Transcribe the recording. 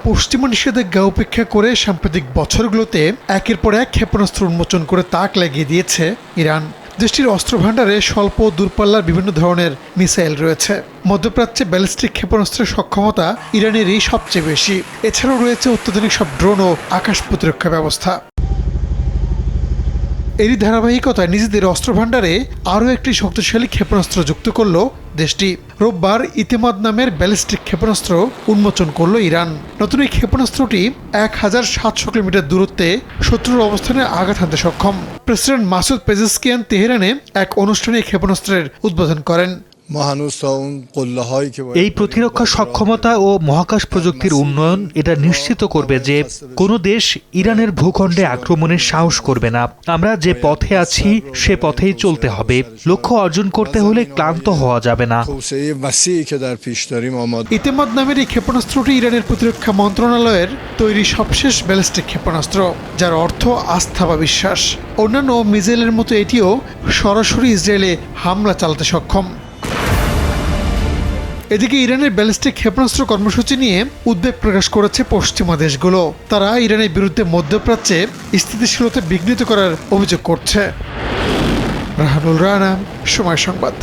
পশ্চিমা নিষেধাজ্ঞা উপেক্ষা করে সাম্প্রতিক বছরগুলোতে একের পর এক ক্ষেপণাস্ত্র উন্মোচন করে তাক লাগিয়ে দিয়েছে ইরান। দেশটির অস্ত্রভাণ্ডারে স্বল্প দূরপাল্লার বিভিন্ন ধরনের মিসাইল রয়েছে। মধ্যপ্রাচ্যে ব্যালিস্টিক ক্ষেপণাস্ত্রের সক্ষমতা ইরানেরই সবচেয়ে বেশি। এছাড়াও রয়েছে অত্যাধুনিক সব ড্রোন ও আকাশ প্রতিরক্ষা ব্যবস্থা। এরই ধারাবাহিকতায় নিজেদের অস্ত্রভাণ্ডারে আরও একটি শক্তিশালী ক্ষেপণাস্ত্র যুক্ত করল দেশটি। রোববার ইতিমাদ নামের ব্যালিস্টিক ক্ষেপণাস্ত্র উন্মোচন করল ইরান। নতুন এই ক্ষেপণাস্ত্রটি 1700 কিলোমিটার দূরত্বে শত্রুর অবস্থানে আঘাত হানতে সক্ষম। প্রেসিডেন্ট মাসুদ পেজেশকিয়ান তেহরানে এক অনুষ্ঠানে ক্ষেপণাস্ত্রের উদ্বোধন করেন। এই প্রতিরক্ষা সক্ষমতা ও মহাকাশ প্রযুক্তির উন্নয়ন এটা নিশ্চিত করবে যে কোনো দেশ ইরানের ভূখণ্ডে আক্রমণের সাহস করবে না। আমরা যে পথে আছি সে পথেই চলতে হবে। লক্ষ্য অর্জন করতে হলে ক্লান্ত হওয়া যাবে না। ইতিমাদ নামের এই ক্ষেপণাস্ত্রটি ইরানের প্রতিরক্ষা মন্ত্রণালয়ের তৈরি সবশেষ ব্যালিস্টিক ক্ষেপণাস্ত্র, যার অর্থ আস্থা বা বিশ্বাস। অন্যান্য মিসাইলের মতো এটিও সরাসরি ইসরায়েলে হামলা চালাতে সক্ষম। এদিকে ইরানের ব্যালিস্টিক ক্ষেপণাস্ত্র কর্মসূচি নিয়ে উদ্বেগ প্রকাশ করেছে পশ্চিমা দেশগুলো। তারা ইরানের বিরুদ্ধে মধ্যপ্রাচ্যে স্থিতিশীলতা বিঘ্নিত করার অভিযোগ করছে। রাহানুল রানা, সময় সংবাদ।